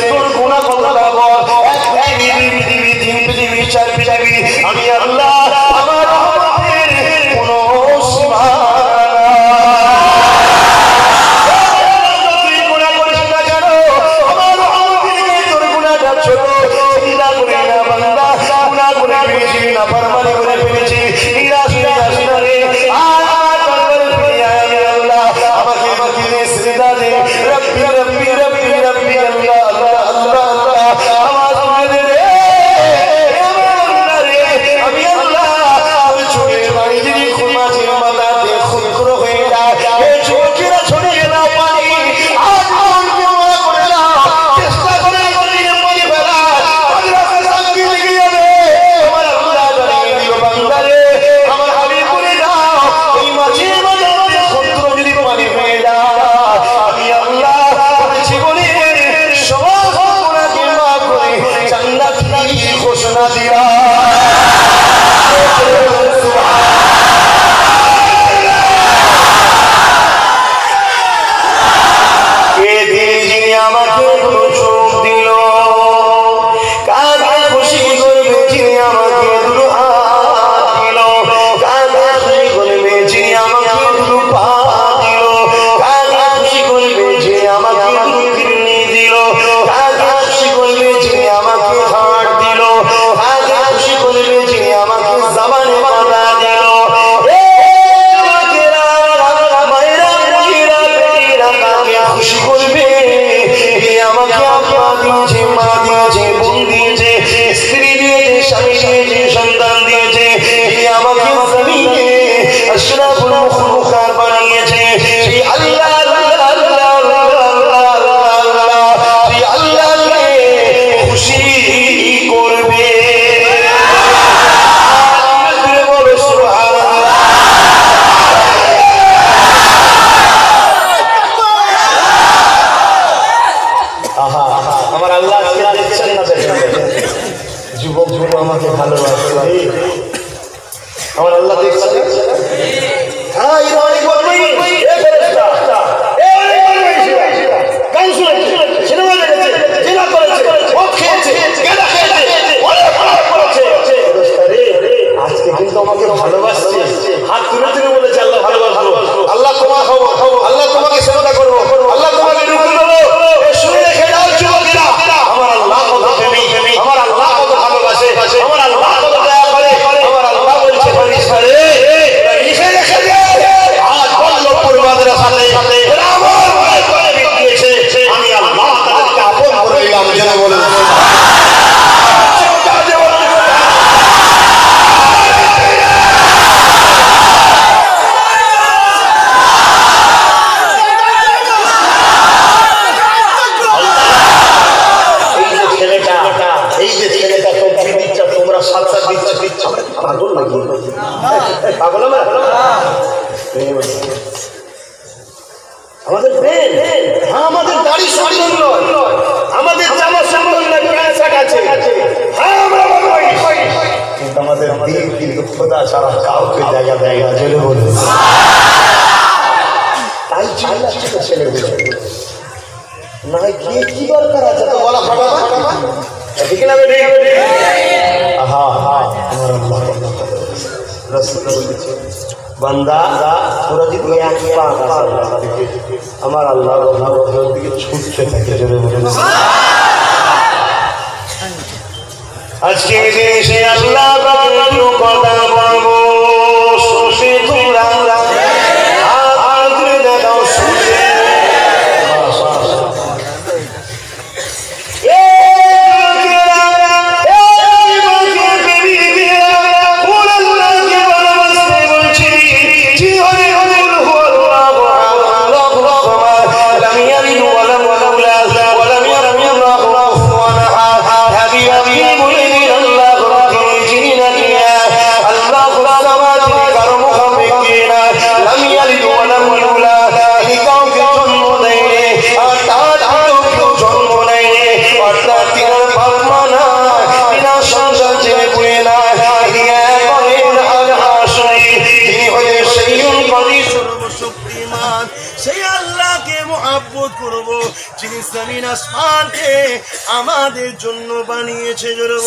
তোর গুনাহ কতটা বল এক পৃথিবী তিন পৃথিবী চার পৃথিবী আমি আল্লাহ আমার রহমতের কোনো সীমা बंदा पूरा दिन हमारा अल्लाह छूटते आज के देशे अल्लाह কথা বলবো শুনে তোমরা আদরে দাও শুনে Allah জমিন আসমানকে আমাদের জন্য বানিয়েছে। জোরে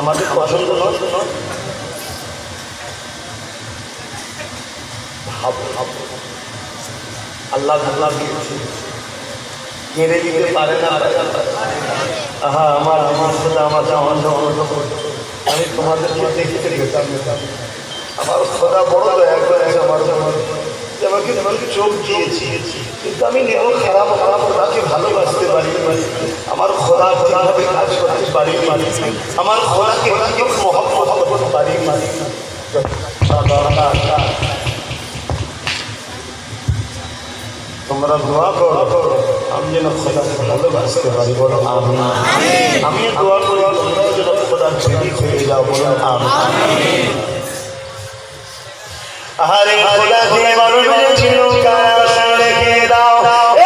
আমাদের পছন্দ নয়। আল্লাহ আল্লাহ কেড়ে দিতে পারে না। হ্যাঁ, আমার সাথে আমাকে অন্ধ আমি তোমাদেরকে দেখতে গেতাম, আমার খোদা বড় দয়া করেছে আমার আমাকে চোখ দিয়েছি, কিন্তু আমি এমন খারাপ খোদাকে ভালোবাসতে পারি, আমার খোদা ঠিকভাবে কাজ করতে পারি, আমার খোদাকে মহব্বত করতে পারি। তোমরা দোয়া করো আমি যেন খোদাকে ভালোবাসতে পারি, বলো আমিন। আমি দোয়া করি তোমরাও যেন খোদার প্রেমিক হয়ে যাও, বলো আমিন। আরে খোদা দিয়ে মানুষ ছিল কাছে রেখে দাও,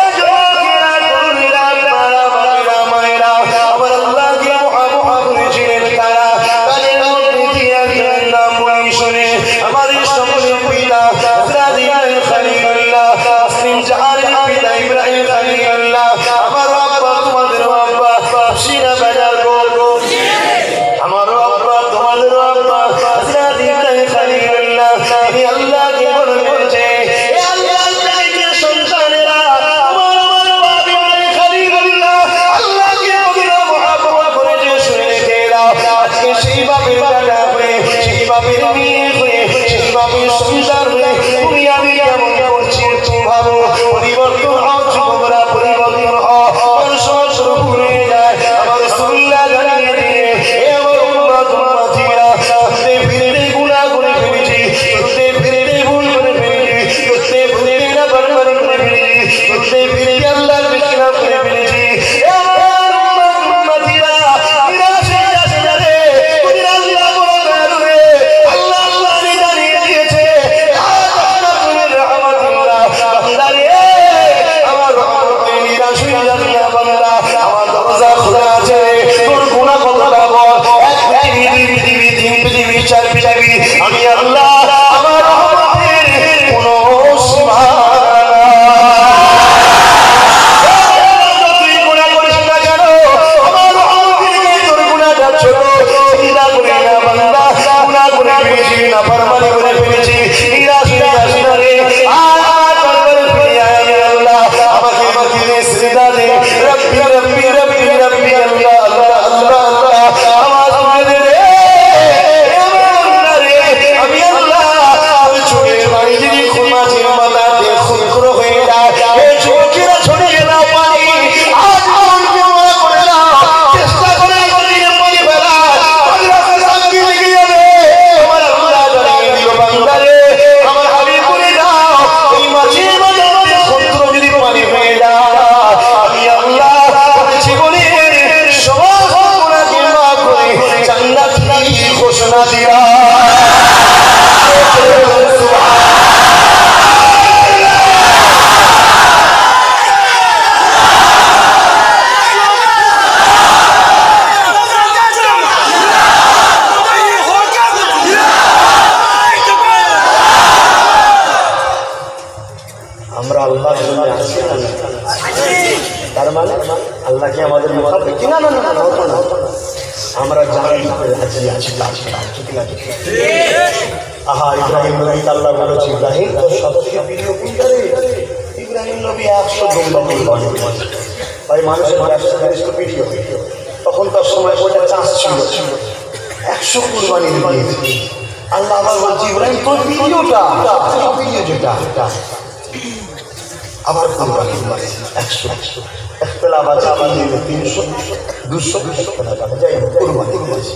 এ যুবকেরা তরুণীরা তারা বাবারা মায়েরা আমার আল্লাহকে মহব্বত করেছিলেন কারা, তাদের মধ্যে দিয়ে একজন নাম বলি শুনে আমাদের সকলের পিতা হযরত ইব্রাহিম খলিলুল্লাহ, মুসলিম জাহানের পিতা ইব্রাহিম খলিলুল্লাহ, আমার আব্বা তোমাদের আব্বা সিনা বাজার গো, আমার আব্বা তোমাদের আব্বা হযরত ইব্রাহিম খলিলুল্লাহ, তিনি আল্লাহকে বলে বলছে, এ আল্লাহর সন্তানেরা আমার বাবা ইব্রাহিম খলিলুল্লাহ আল্লাহকে কতটা মহব্বত করেছে শুনে রেখে দাও। আজকে সেই বাপের বেটা হয়ে, সেই বাপের মেয়ে হয়ে, সেই বাপের সন্তান হয়ে তুমি আমি কেমন করছি একটু ভাবো। পরিবর্তন হও যুবকরা, পরিবর্তন হও, সহস্র ভুলে যায় আমার রাসূলুল্লাহ জানিয়ে দিয়ে, এ আমার উম্মত উম্মতিরা ঘুরতে ফিরতে গুনাহ করে ফেলেছি, ঘুরতে ফিরতে ভুল করে ফেলেছি, ঘুরতে ফিরতে নাফরমানি করে ফেলেছি, ঘুরতে ফিরতে আল্লাহর বিখলাফ করে ফেলেছি। এ আমার উম্মত উম্মতিরা নিরাশ হয়ে যাচ্ছে না রে, ওদের আল্লাহ বড় দয়ালু রে, আল্লাহ আল্লাহ জানিয়ে দিয়েছে বান্দা রে, আমার রহমতে নিরাশ হয়ে যাবি না বান্দা, আমার দরজা খোলা আছে, তোর গুনাহ কতটা বল, এক পৃথিবী, তিন পৃথিবী, চার পৃথিবী, আমি আল্লাহ আমার রহমতের কোনো সীমা তুই গুনাহ করিস না কেন, আমার রহমতের তোর গুনাহটা ছোট, চিন্তা করি না বান্দা, গুনাহ করে ফেলেছি, নাফরমানি করে ফেলেছি, নিরাশ হয়ে যাস না রে, আর দরবারে ফিরে আয়, আমি আল্লাহ আমাকে দিনে সিজদা দে, রব্বি রব্বি রব্বি রব্বি আল্লাহ আল্লাহ আল্লাহ আল্লাহ আওয়াজ করে রে, আমি আল্লাহ ওই চোখের পানি যদি খুমাজির মাথাতে খুরখুর হয়ে যায়, এই চোখেরা ছড়ে না পানি, আজ মনকে মনে করে দাও, চেষ্টা করে গলির পানি ফেলা, আল্লাহকে শান্তি লেগে যাবে, আমার আল্লাহ জানিয়ে দিল বান্দা রে, আমার হাবিব করে দাও, এই মাঝির মাথাতে খুরখুর যদি পানি হয়ে যায়, আমি আল্লাহ জীবনের সমস্ত গুনাহকে মাফ করে জান্নাতি ঘোষণা দিলাম। আমরা আল্লাহর জন্য আছি না, তার মানে আল্লাহকে আমাদের মুখাপে কিনা না না হতো না, আমরা জানি আছি। আহা, ইব্রাহিম নবী আল্লাহ বলেছে, ইব্রাহিম তো সবথেকে প্রিয় কোনটা রে? ইব্রাহিম নবী 100 দুম্বা কুরবানি করেছে, ভাই মানুষের ব্যবসা বেশ প্রিয়, তখন তার সময় ওটা চাষ ছিল, 100 কুরবানি দিয়েছে। আল্লাহ আবার বলছে, ইব্রাহিম তোর প্রিয়টা, সবথেকে প্রিয় যেটা, আবার কুরবানি 100 ইখতিলাফ আছে, 300 200 ইখতিলাফ আছে, যাই হোক কুরবানি করেছে।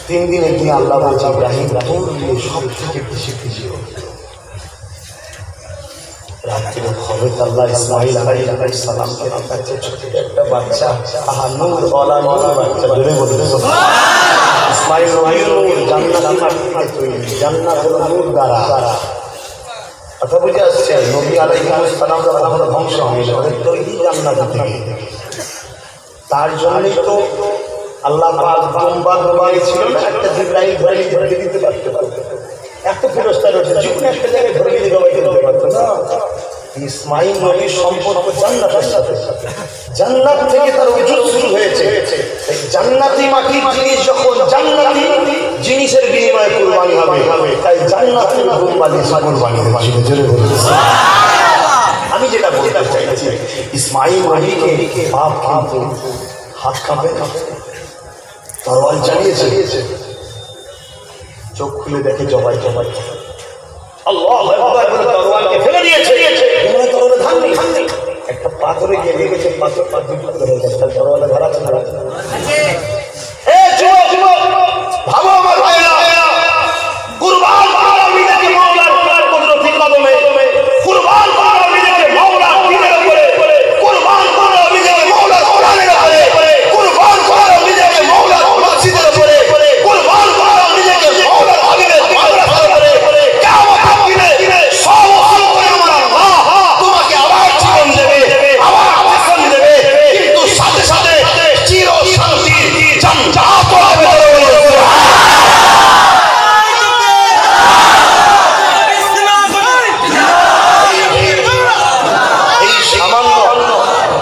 3 দিনে গিয়ে আল্লাহ বলছে, ইব্রাহিম তোর সব থেকে বেশি প্রিয়। রাত্রে খবর আল্লাহ ইসমাইল আলাইহিস সালামকে দেখাচ্ছে, ছোট একটা বাচ্চা, আহা নূর ওয়ালা বাচ্চা, ধরে বলতে ইসমাইল নবীর জান্নাতের মাটিতে তৈরি, জান্নাত হলো নূর দ্বারা, কথা বুঝে আসছে, নবী আলাইহিস সালাম কখনো ধ্বংস হয়নি, ওদের তৈরি জান্নাত থেকে। তার জন্যই তো আল্লাহ পাক দুম্বা ছিল না, একটা জিবরাইল ধরে দিতে পারতো, একটা পুরস্কার হচ্ছে, যে কোনো একটা জায়গায় ধরে দিতে পারতো না, ইসমাঈল নবীর সম্পর্ক জান্নাতের সাথে, জান্নাত থেকে তার উজুত শুরু হয়েছে। জান্নাতি মাটির জিনিস যখন জান্নাতি জিনিসের বিনিময়ে কুরবানি হবে, তাই জান্নাতের কুরবানি জোরে বলুন। আমি যেটা বলতে চাইছি, ইসমাঈল নবীকে বাপ কিন্তু হাত কাঁপে, তরোয়াল চালিয়েছে, চোখ খুলে দেখে জবাই আল্লাহু আকবার বলে তরোয়ালকে ফেলে দিয়েছে। তরোয়ালে ধান নেই, একটা পাথরে গিয়ে লেগেছে, পাথর হয়ে গেছে, তরোয়ালে ধরা আছে। ভাবো আমার ভাইরা, কুরবান করা নিজেকে মাওলার কুদরতি কদমে, কুরবান করা নিজেকে মাওলার দ্বীনের উপরে, কুরবান করা নিজেকে মাওলার কোরআনের উপরে, কুরবান করা নিজেকে মাওলার মসজিদের উপরে, কুরবান করা নিজেকে মাওলার হাবিবের মাদ্রাসার উপরে। কিয়ামতের দিনে সব করে আমার আল্লাহ তোমাকে আবার জীবন দেবে, আবার জীবন দেবে, কিন্তু সাথে সাথে চির শান্তির জান্নাত হবে।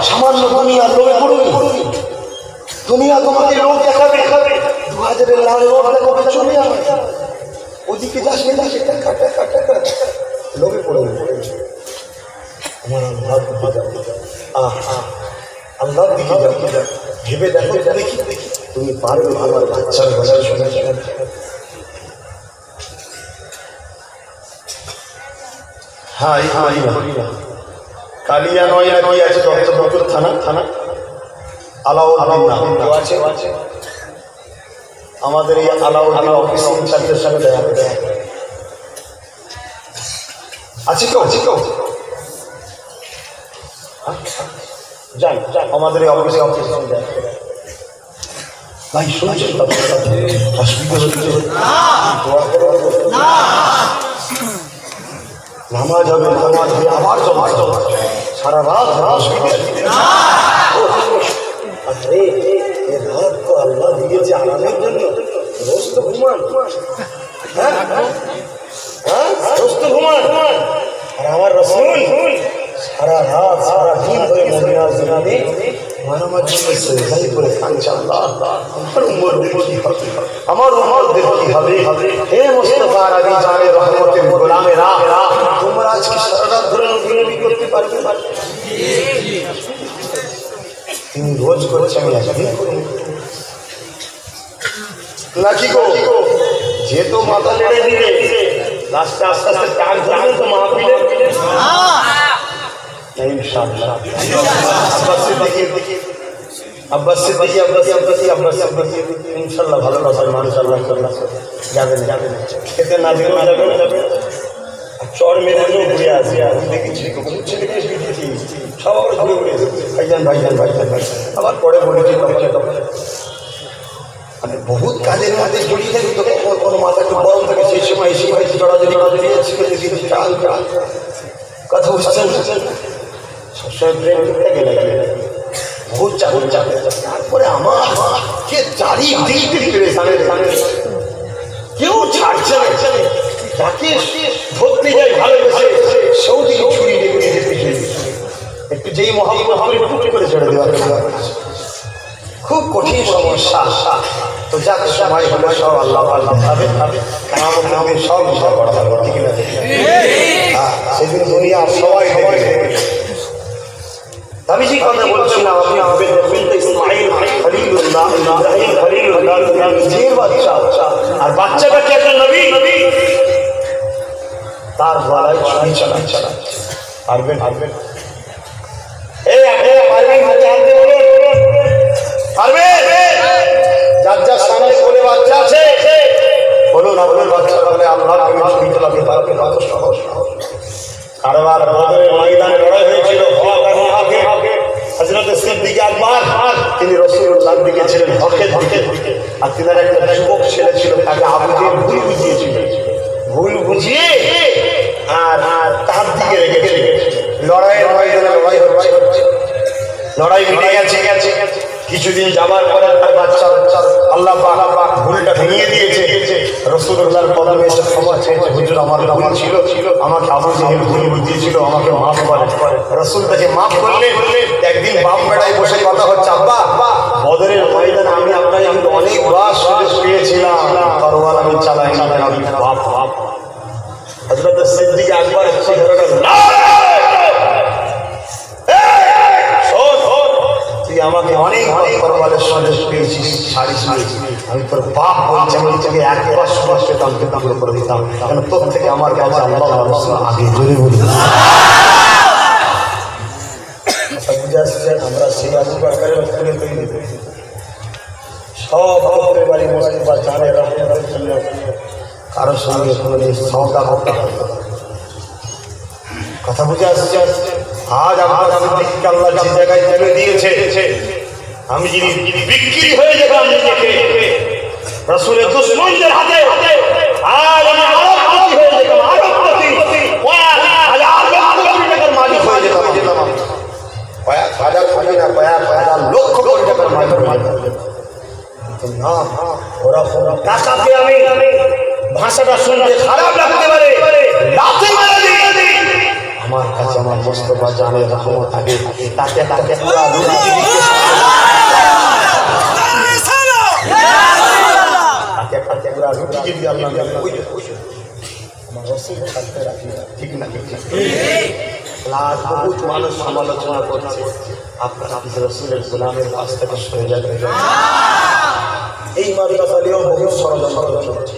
সামান্য দুনিয়ার লোভে পড়বে, দুনিয়া তোমাকে লোভ দেখাবে, 2000-এর লাল লোভ দেখাবে, চলে যাবে, ওদিকে যাস না, লোভে পড়বে। আমার আল্লাহর দিকে যাবে, ভেবে দেখো, দেখি তুমি পারবে আমার বাচ্চার গলা শুনে। হ্যাঁ কালিয়া নয় না কি আছে, দত্তপুর থানা আলাউদ্দিন আছে, আমাদের এই আলাউদ্দিন অফিস ইনচার্জের সঙ্গে দেখা আছে কেউ যাই আমাদের এই অফিসে ভাই শুনছেন নামাজ হবে, আবার সারা রাত আল্লাহ দিয়েছে আরামের জন্য। রোজ তো ঘুমান, রোজ তো ঘুমান, আর আমার রাসূল সারা রাত সারা দিন ধরে মদিনার জমিনে আমার জন্য সেজদাই করে কাঁদছে। আল্লাহ আমার উম্মতদের কি হবে, আমার উম্মতদের কি হবে। হে মুস্তাফা নবী জানে রহমতের গোলামেরা, তোমরা আজকে সারা রাত ধরে নবী করতে পারবে তিনি রোজ করেছে, আমি একদিন করি নাকি গো। যেহেতু মাথা নেড়ে দিলে লাস্টে আস্তে আস্তে টাক ধরবে তো মাহফিলে ইনশাআল্লাহ। আব্বাস সিদ্দিকী ইনশাআল্লাহ ভালো কথা, মানুষ আল্লাহ যাবেন খেতে না যাবে, চর মেরে ঘুরে আসি। আমি দেখেছি সব ঘুরে ঘুরে ভাইজান আবার পরে বলেছি মানে বহুত কাজের মধ্যে জড়িয়ে থাকি, তো কোনো মাথা একটু গরম থাকে, সেই সময় জড়াজড়ি কথা বুঝছেন, সবসময় প্রেম করতে গেলে বহুত চাকরি তারপরে আমার কে চারিদিক কেউ ছাড়ছে না, যাকে ধরতে যায় ভালোবেসে সৌদিকে ছুরি লেগে একটু যেই মহাব্বত করে ছেড়ে দেওয়া, খুব কঠিন সমস্যা। তো যাক সময় হলে সব আল্লাহ দেখাবে, আমাদের সব বিষয় করা হবে, ঠিক না? সেদিন দুনিয়া সবাই দেখবে। আমি যে কথা বলছিলাম, আপনি ইসমাঈল খলিলুল্লাহ, ইব্রাহিম খলিলুল্লাহ নিজের বাচ্চা, আর বাচ্চাটা কি একটা নবী, তার গলায় ছুরি চালাচ্ছে। পারবেন যার যার সামনে বলে বাচ্চা আছে বলুন, আপনার বাচ্চা বলে আল্লাহ আমি ছুরি চালাতে পারবেন, কত সহজ। কারবার বদরের ময়দানে লড়াই হয়েছিল, হযরত সিদ্দিক আকবর তিনি রাসূলুল্লাহর দিকে ছিলেন হকের দিকে, আর তিনার একটা যুবক ছেলে ছিল, তাকে আবু জেহেল ভুল বুঝিয়ে আর তার দিকে রেখেছে। লড়াইয়ের ময়দানে লড়াই মিটে গেছে, কিছুদিন যাবার পরে তার বাচ্চা আল্লাহ পাক ভুলটা ভেঙে দিয়েছে। রাসূলুল্লাহর কদমে এসে ক্ষমা চেয়েছে, হুজুর আমার ভুল ছিল, আমাকে আবু জাহেল ভুল বুঝিয়েছিল, আমাকে মাফ করে। রাসূল তাকে মাফ করলেন। একদিন বাপ বেটায় বসে কথা হচ্ছে, আব্বা বদরের ময়দানে আমি আপনাকে কিন্তু অনেকবার সুযোগ পেয়েছিলাম, তরবার আমি চালাই না, আমি বাপ হযরত সিদ্দিক আকবর আমাকে অনেক তরবারের সুযোগ পেয়েছিস, শাড়ি আমি তোর বাপ বলছি, আমি তোকে একবার সুযোগ পেতাম পুরো করে দিতাম, কেন তোর থেকে আমার কাছে আল্লাহ আগে জোরে বলি। আমরা সেই আবু বকরের ওখানে তৈরি সব আমাদের বাড়ি মুস্তাফা জানে রহমতের জন্য কারোর সঙ্গে কোনোদিন সওদা করতে কথা বুঝে আসছে। আজ আপনার সিদ্দিককে আল্লাহ যে জায়গায় তুলে দিয়েছে, আমি যদি বিক্রি হয়ে যেতাম নিজেকে রাসূলের দুশমনদের হাতে, আজ আমি আরবপতি হয়ে যেতাম, আরবপতি, কয়েক টাকার মালিক হয়ে যেতাম, কয়েক হাজার কোটি না কয়েক হাজার লক্ষ কোটি টাকার মালিক হয়ে যেতাম। না, ওরা টাকাকে আমি ভাষাটা শুনতে খারাপ লাগতে পারে, লাথি মেরে দিই। আমার কাছে আমার মুস্তাফা জানে রহমত থাকে, তাকে তাকে পুরা রুটি দিতে তাকে তাকে পুরা রুটি দিতে আল্লাহ আমার রাসূল থাকতে রাখি, ঠিক না? লাখ বহুত মানুষ সমালোচনা করছে, আপনার রাসূলের গোলামের কাছ থেকে সরে যাবে। এই মাদ্রাসা নিয়েও বহু ষড়যন্ত্র চলছে।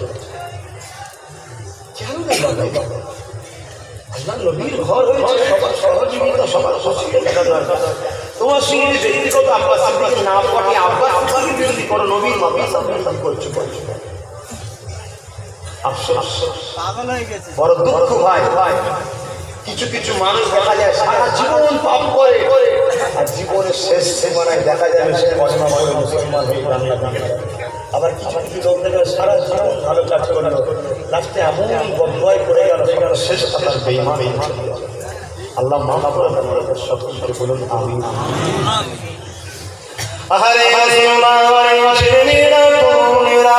কেন আল্লাহ নবীর ঘর হয়েছে, সবার সহযোগিতা, সবার খুশিতে দেখা দরকার। তোমার সঙ্গে ব্যক্তিগত আব্বাস সিদ্দিক না পড়ে আব্বাস সিদ্দিক বিরোধী করো, নবীর মাদ্রাসা সব করছো। আফসোস, পাগল হয়ে গেছে, বড় দুঃখ ভাই। কিছু কিছু মানুষ দেখা যায় সারা জীবন পাপ করে, আর জীবনের শেষ সীমানায় দেখা যাবে সে কলেমা পড়ে মুসলমান হয়ে বাংলা জানে। আবার কিছু কিছু লোক দেখে সারা জীবন ভালো কাজ করলো, লাস্টে এমন বদয় করে গেল, সেখানে শেষ কথার বেঈমান। আল্লাহ মাফ করে আমাদের সকলকে বলুন আমিন। আহারে মুসলমান মুসলিমিনা তুমিরা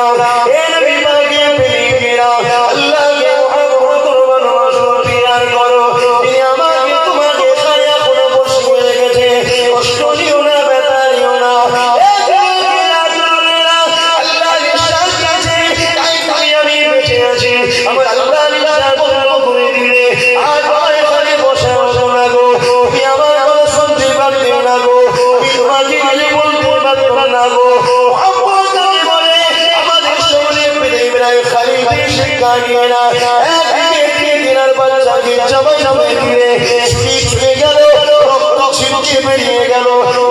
এ নবী পাকের প্রেমিকেরা, আল্লাহকে মহব্বত করো, শুকরিয়া করো, তিনি আমাকে তোমাকে ছায়া করে বসিয়ে রেখেছে। কষ্ট নিও না, ব্যথা নিও না, আল্লাহ নিঃশ্বাস দিয়েছে, তাই তাই আমি বেঁচে আছি। আমার আল্লাহ নিঃশ্বাস বন্ধ করে দিলে আর এখানে বসে আছো না গো, তুমি আমার কথা শুনতে পারবে না গো, আমি তোমাকে বলতে পারতাম না গো। মহব্বত বলে আমাদের সামনে প্রেমের খালিদের শিক্ষা নিয়ে না, একদিকে দিনার বাচ্চাকে জবাই জবাই দিয়ে ছুটে গেল, রক্ত ছিটকে বেরিয়ে গেল,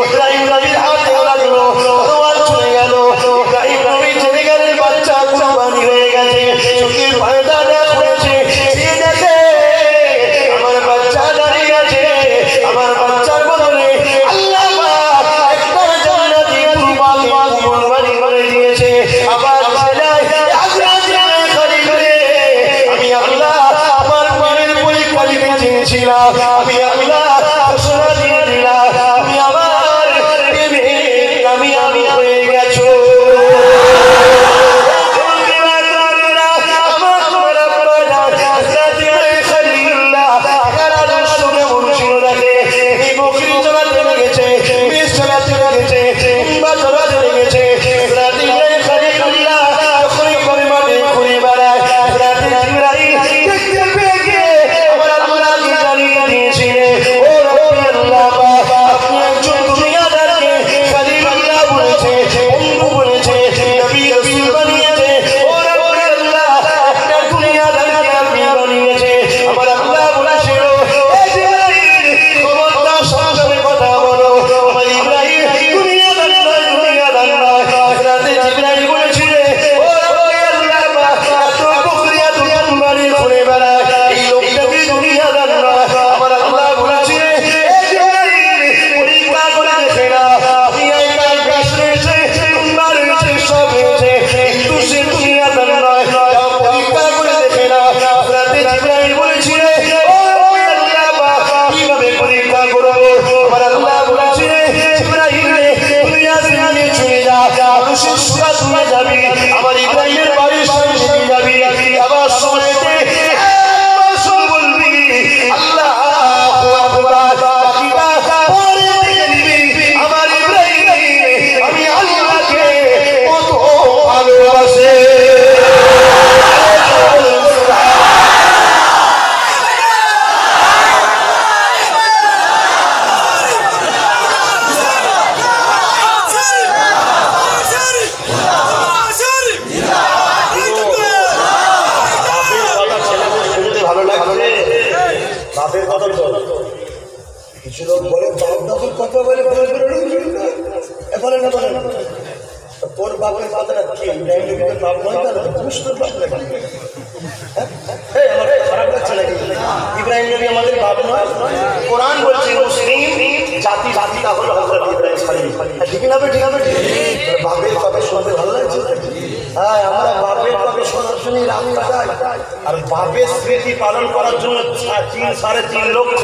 ইব্রাহিম নবীর হাতে লাগলো, তরোয়ার চলে গেল, ইব্রাহিম নবী চলে গেলেন, বাচ্চা কুরবানি হয়ে গেছে, চোখের পর্দাটা খুলেছে, সে দেখে আমার বাচ্চা দাঁড়িয়ে আছে, আমার বাচ্চার বদলে আল্লাহ পাক একটা জান্নাতি কুরবানি করে দিয়েছে। আবার আমি আল্লাহ আমার মনের পরীক্ষা দিতে চেয়েছিলাম, আমি আল্লাহ ঘোষণা দিয়ে দিলাম, আমি আমার আমি হয়ে গেছো। ও বাপ নয় তাহলে দুষ্টর বাপ লাগে। আমার খারাপ লাগছে নাকি? ইব্রাহিম নবী আমাদের বাপ নয়? কোরআন বলছে মুসলিম জাতি জাতিটা হলো হযরত ইব্রাহিম খলিল। ঠিক না? ঠিক না? বাপের কথা শুনতে ভালো লাগছে। হ্যাঁ, আমরা বাপের কথা শোনার জন্যই রাত কাটাই। আর বাপের স্মৃতি পালন করার জন্য 3.5 লক্ষ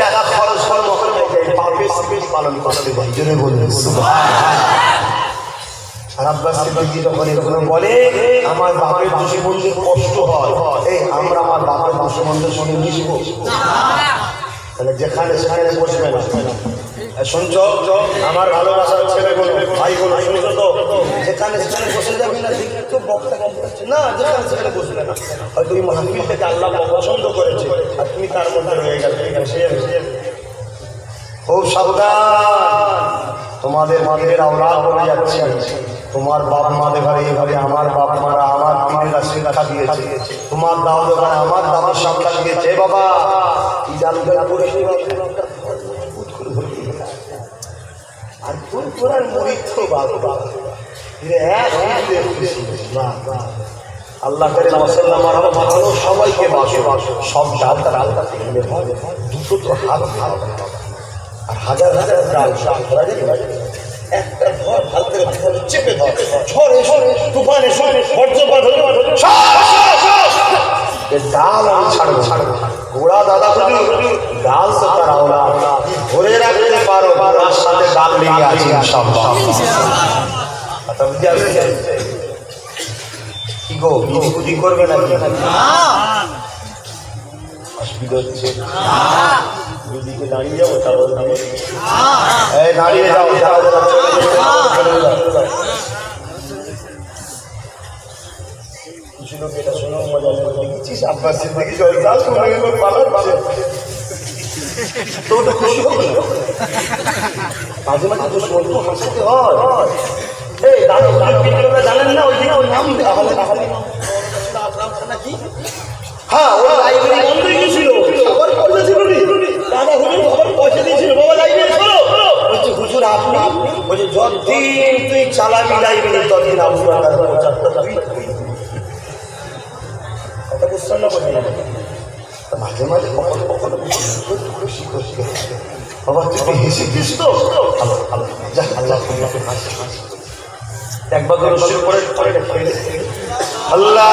টাকা খরচ কর্ম করে বাপের স্মৃতি পালন করতে হয়। জন্য বলবেন আর আব্বাস সিদ্দিকী যখন এগুলো বলে আমার বাপের দুশ্মনদের কষ্ট হয়, আমরা আমার বাপের দুশ্মনদের সঙ্গে মিশবো? তাহলে যেখানে সেখানে বসবে না। শুনছ আমার ভালোবাসার ছেলেগুলো ভাইগুলো, শুনছো তো? যেখানে সেখানে বসে যাবি না, তো বক্তা কম করছে না, যেখানে সেখানে বসবে না। হয়তো ওই মাহফিল থেকে আল্লাহ পছন্দ করেছে আর তুমি তার মধ্যে রয়ে গেলে। খুব সাবধান, তোমাদের মাদের আওলাদ বলে যাচ্ছে। তোমার বাপ মা দেখারে এইভাবে আমার বাপ মারা আমার পীরেরা শিক্ষা দিয়েছে, তোমার দাও দেখারে আমার দাদার শিক্ষা দিয়েছে। বাবা এই জানবেন করে আর কোন কোরআন মুরিদ তো বাবা আল্লাহ করে ওয়াসাল্লাম মারানো সবাইকে বাসো, সব ডাল তার আলাদা থেকে দুটো তো হাত আর হাজার হাজার ডাল সব ধরা যায়। একটা ধর ভাল করে চেপে ধর, ঝড়ে ঝড়ে তুফানে বজ্রপাত হলে ডাল আমি ছাড়বো। গোড়া দাদা ডাল তো তার আওলা ধরে রাখতে পারো, তার সাথে ডাল লেগে আছে ইনশাআল্লাহ। কি গো বিধি করবে নাকি? অসুবিধা হচ্ছে? দিদিকে দাঁড়িয়ে যাবো, তারপর দাঁড়িয়ে যাও। কিছু লোক এটা শোনো মজা দেখেছিস, আব্বাস সিদ্দিকী জলসাল শুনে গেল পালাচ্ছে, তো ওটা খুশি হবে না? মাঝে মাঝে তো শুনতে হাসতে হয়। এই দাদা জানেন না ওই দিকে ওই নাম নাকি? হ্যাঁ, ওরা লাইব্রেরি বন্ধ হয়ে গেছিল, আবার পয়সা ছিল দাদা হুজুর আবার পয়সা দিয়েছিল। বাবা লাইব্রেরি খোলো। বলছে হুজুর আপনি বলছে যতদিন তুই চালাবি লাইব্রেরি ততদিন আবু বকর 75 কথা বুঝছেন না? বলে মাঝে মাঝে কখনো কখনো খুশি খুশি বাবা তুই হেসে দিস তো আল্লাহ হাসি একবার রসির পরে আল্লাহ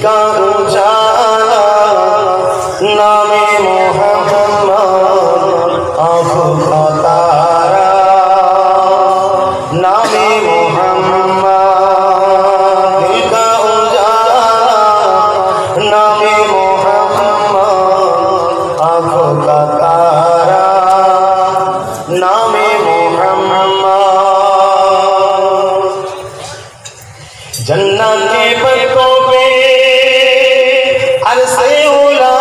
का उजाला नामे मोहम्मद आँखों का तारा नामे मोहम्मद का उजाला नामे मोहम्मद आँखों का तारा नामे मोहम्मद जन्नत के पलकों पे अरसे उला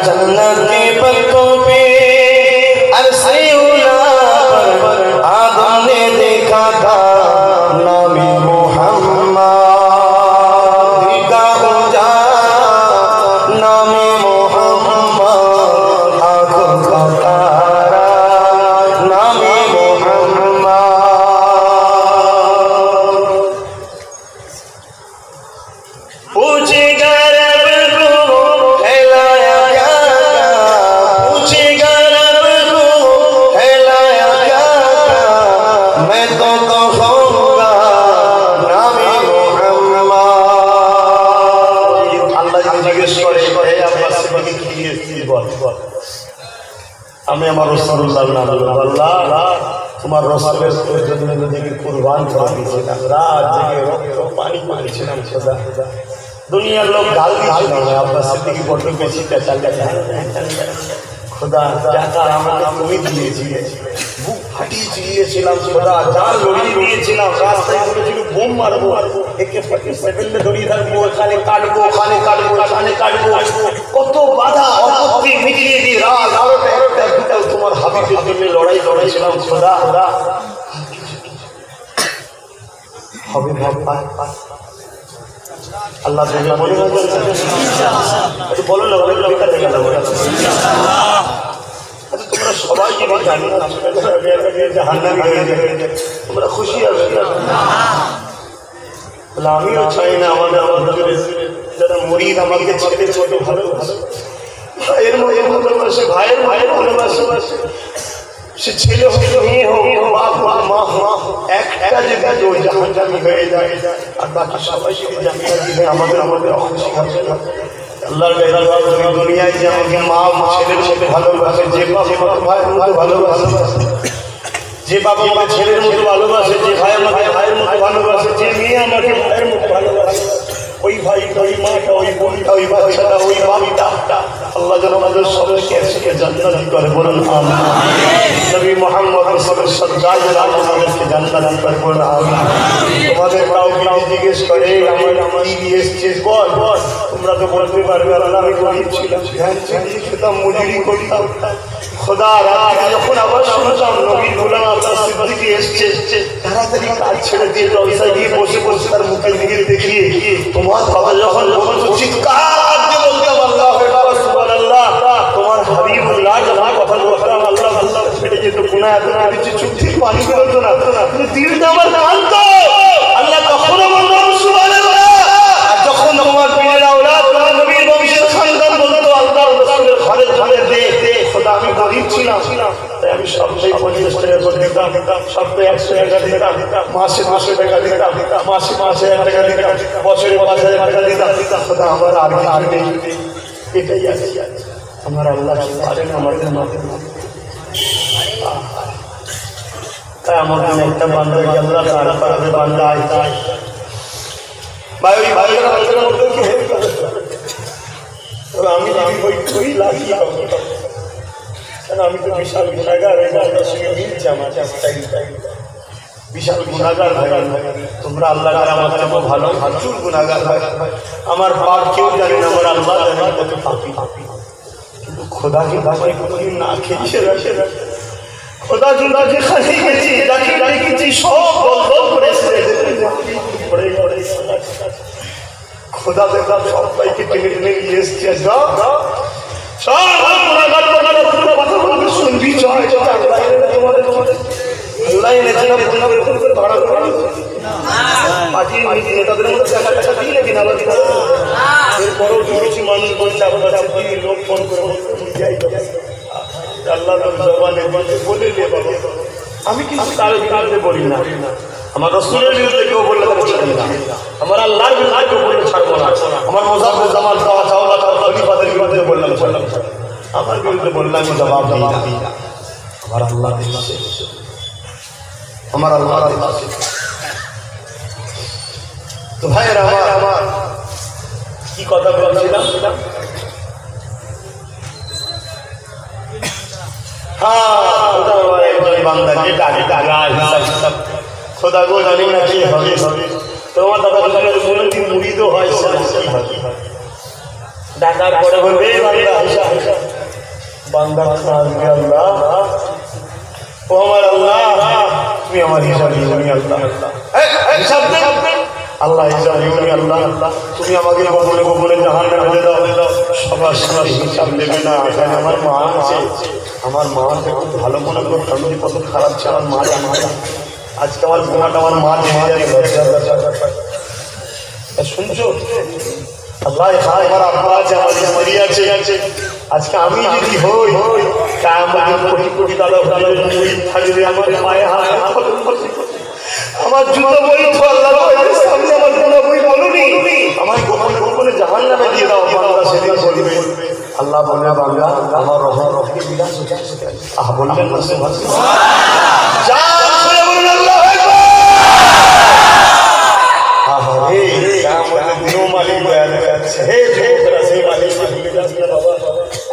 जन्नत के पलकों पे अरसे उला आदम ने देखा था नामे मोहम्मद का उजाला नामे मोहम्मद आँखों का तारा नामे मोहम्मद पूछेगा আমি আমার রাসূলুল্লাহর নাম বলবো আল্লাহ তোমার রাসূলের জন্য নিজেকে কুরবান করে দিয়েছিলাম, রাত জেগে রক্ত পানি করেছিলাম খোদা। দুনিয়ার লোক গাল দিয়েছিল না আব্বাস সিদ্দিকী বড় বেশিটা চাল খোদা টাকা আমাকে তুমি দিয়েছিলে, বুক চিড়িয়েছিলাম খোদা, জান লড়িয়ে দিয়েছিলাম, রাস্তায় বলেছিল বোম মারবো, একে 47 ধরিয়ে থাকবো, এখানে কাটবো, ওখানে কাটবো, এখানে কাটবো, কত বাধা আপত্তি মিটিয়ে দিয়ে রাত 12টা 1টা তোমার হাবিবের জন্য লড়াইছিলাম খোদা। হবে আল্লাহ মনে বলো না, বেকার দেখে তোমরা সবাই যদি জানি জাহান্নামী হয়ে যাবে, তোমরা খুশি হবে? আমিও চাই না আমাদের যারা মুরিদ আমাকে ছেলের মতো ভালোবাসে, ভাইয়ের মতো ভালোবাসে, ভাইয়ের ভালোবাসে, সে ছেলে হোক মেয়ে হোক বাপ হোক মা হোক, একটা যদি জাহান্নামী হয়ে যায় আর বাকি সবাই যদি জান্নাতি দিবে আমাদের অখুশি হবে না। আল্লাহর দুনিয়ায় যে আমাকে মা ছেলের মতো ভালোবাসে, যে বাপ ভাইয়ের মতো ভালোবাসে, যে বাবা আমাকে ছেলের মতো ভালোবাসে, যে ভাই আমাকে ভাইয়ের মতো ভালোবাসে, যে মেয়ে আমাকে ভাইয়ের মতো ভালোবাসে, ওই ভাইটা, ওই মাটা, ওই বোনটা, ওই বাচ্চাটা, ওই বাবিটা আল্লাহ যেন আমাদের সবাইকে একসাথে জান্নাতি করে, বলুন আমিন। নবী মুহাম্মদ সাল্লাল্লাহু আলাইহি আমাদেরকে জান্নাতি করে, বলুন আমিন। তোমাদের কাউকে জিজ্ঞেস করে আমার কি এসেছিস বল, তোমরা তো বলতে পারবে না আমি গরিব ছিলাম, ধ্যান চালিয়ে খেতাম, মজুরি করতাম। খোদা রাতে যখন আবার শুনতাম নবীর গোলাম আব্বাস সিদ্দিকী এসছে, তাড়াতাড়ি কাজ ছেড়ে দিয়ে দরজায় গিয়ে বসে তার মুখের দিকে দেখিয়ে তোমার বাবা যখন চিৎকার দিয়ে বলতাম আল্লাহু আকবার সুবহানাল্লাহ, তোমার হাবিবুল্লাহ যখন কথা বলতাম আল্লাহ আল্লাহ ফেটে যেত, গুনাহ এত কিছু চুপ থেকে পানি বেরোতো না, কিন্তু দিলটা আমার কাঁদতো। আল্লাহ তখন বললাম সুবহানাল্লাহ। আর যখন তোমার পীরের আওলাদ নবীর বংশের সন্তান বলতো আল্লাহ রাসূলের ঘরের জন্য দে, খোদা আমি গরিব ছিলাম, তাই আমি সপ্তাহে 50 টাকা করে দিতাম, সপ্তাহে 100 টাকা দিতাম, মাসে টাকা দিতাম, মাসে 1000 টাকা দিতাম, বছরে 5000 টাকা দিতাম। খোদা আমার আর নেই, এটাই আছে আমার আল্লাহ পারেন আমাদের মাঝে। তাই আমার একটা বান্দাকে আল্লাহ তাআলা পারে বান্দা আইতাই ভাই, ওই ভাইয়ের মধ্যে হেল্প করে। আমি ওই লাঠি আমি তো বিশাল গুণাগার, আপনার সঙ্গে মিলছে আমার বিশাল গুণাগার ভাই। তোমরা আল্লাহ আমার জন্য ভালো প্রচুর গুণাগার ভাই, আমার পাপ কেউ জানে না, আমার আল্লাহ জানে কত পাপী। কিন্তু খোদাকে ভাই কোনোদিন না খেয়েছে রাখে, খোদা জুদা যেখানে গেছি যাকে দেখেছি সব বন্ধ করেছে, খোদা দেখা সবাইকে টেনে টেনে নিয়ে এসছে। শুনবি আল্লাহ এনেছে না ভাড়া করে পাঠিয়ে নেতাদের মধ্যে টাকা দিই নাকি না, এরপরেও কিছু মানুষ বলছে আপনার লোক ফোন করে আল্লাহ জবানে বলে আমি কিন্তু তার বিরুদ্ধে বলি না, আমার রাসূলের বিরুদ্ধে কেউ বললে তাকে ছাড়ি না, আমার আল্লাহর বিরুদ্ধে কেউ বললে ছাড়বো না, আমার মুজাফফর জামান চাওলা খলিফাদের বিরুদ্ধে বললাম ছাড়লাম, আমার বিরুদ্ধে বললাম জবাব দিই না। আমার আল্লাহ দেখছে, আমার আল্লাহ দেখছে। তো ভাইয়েরা আমার কি কথা বলছিলাম? খোদা গো জানি না কি হবে, তোমার দাদা কোনদিন মুরিদও হয় ডাকার পরে বলবে বান্দা আল্লাহ, ও আমার আল্লাহ তুমি আমার হিসাব নিবনি, আল্লাহ হিসাব আল্লাহ হিসাব নিবনি, আল্লাহ তুমি আমাকে গোপনে জাহান্নামে দাও, সবার সবার হিসাব নেবে না। এখানে আমার মা আছে, আমার মাকে খুব ভালো মনে করতাম, যে কত খারাপ ছিল আমার মা, আজকে আমার গুণাটা আমার মা শুনছো? আল্লাহ আমার আব্বা আছে, আমার স্ত্রী আছে, আজকে আমি যদি হই আমাদের কোটি কোটি দাদা থাকবে আমার মায়ের হাত, আমার জুতো বই সামনে আমার কোনো বই বলুনি, আমার গোপনে জাহান্নামে দিয়ে দাও। বান্দা সেদিন বলবে আল্লাহ বলে বান্দা আমার রহমতকে বিলাস বললেন না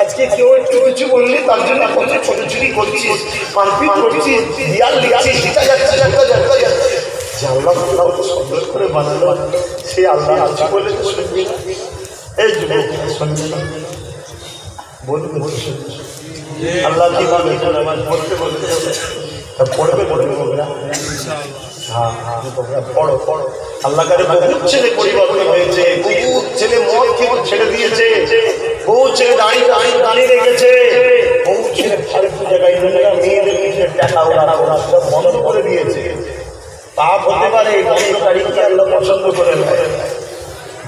আজকে কেউ একটু কিছু বললে তার জন্য কত ছোটাছুটি করছিস, মারপিট করছিস, দেয়াল লিখছিস, ঢিটা যাচ্ছে ঢোকা যাচ্ছে। যে আল্লাহ তো সুন্দর করে বানালো, সেই আল্লাহ আছে বলে এই যুবক বলবে আল্লাহ কি বলবে পড়তে বলতে পড়বে বলবে না। হ্যাঁ হ্যাঁ পড়ো পড়ো। আল্লাহ কারে বহুত ছেলে পরিবর্তন হয়েছে, বহুত ছেলে মদ খেতে ছেড়ে দিয়েছে, বহু ছেলে দাঁড়িয়ে রেখেছে, বহু ছেলে ফালতু জায়গায় মেয়েদের পিছনে টাকা ওরা বন্ধ করে দিয়েছে। পাপ হতে পারে, তারিখকে আল্লাহ পছন্দ করে নেয়।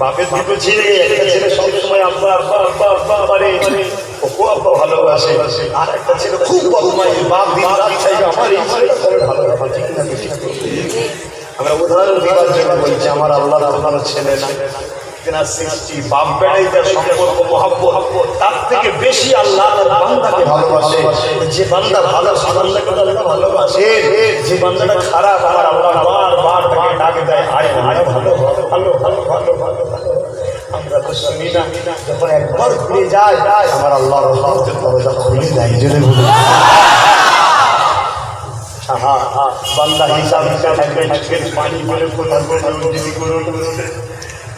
বাপের দুটো ছেলে, একটা ছেলে সবসময় আব্বা আব্বা আব্বা আব্বা পারে, ওকে আব্বা ভালোবাসে, আর একটা ছেলে খুব বদমাইশ, বাপ দিন রাত চাইবে আমার এই ছেলেটা করে ভালোবাসে। ঠিক না? আমরা উদাহরণ দেওয়ার জন্য বলছি, আমার আল্লাহ কোনো ছেলে না, সৃষ্টি বাপ বেড়াই তার সম্পর্ক মহব্বত, তার থেকে বেশি আল্লাহ তার বান্দাকে ভালোবাসে। যে বান্দা ভালো বান্দাকে আল্লাহ ভালোবাসে, যে বান্দাটা খারাপ আমার আল্লাহ বারবার তাকে ডাক দেয়, আয় আয় ভালো ভালো ভালো ভালো ভালো ভালো ভালো। আমরা তো শুনি না, যখন একবার ঘুরে যায় আমার আল্লাহ রহমতের দরজা খুলে যায়। জেনে বলুন বান্দা হিসাব থাকবে, পানি বলে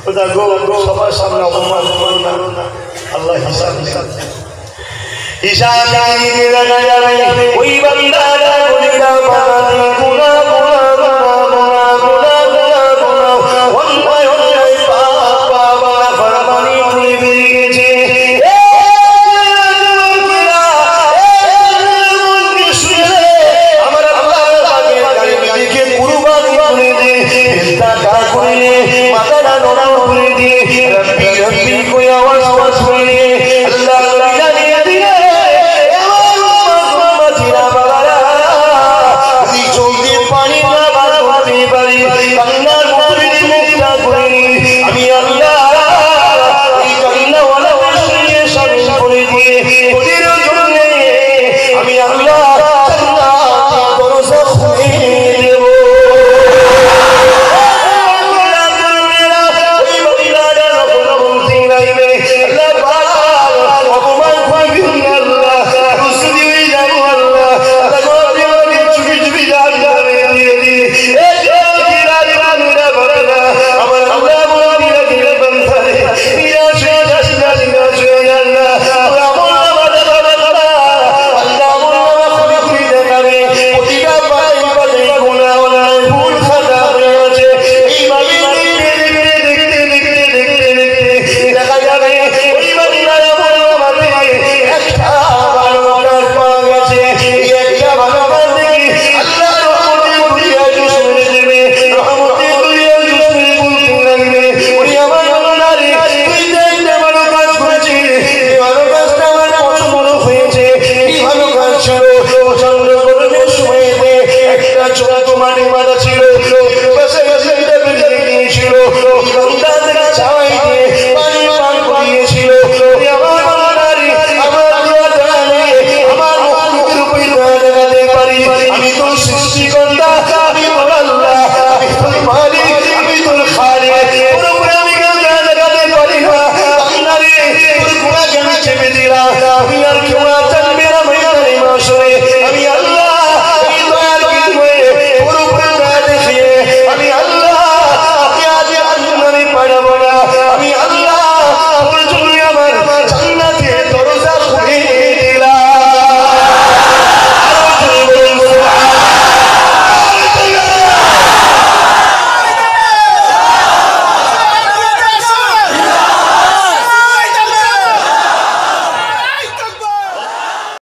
খোদা গো সবার সামনে অপমান করো না। আল্লাহ হিসাব হিসাব দেখা যাবে ওই বান্দারা বলিরা বানানি গুনাহ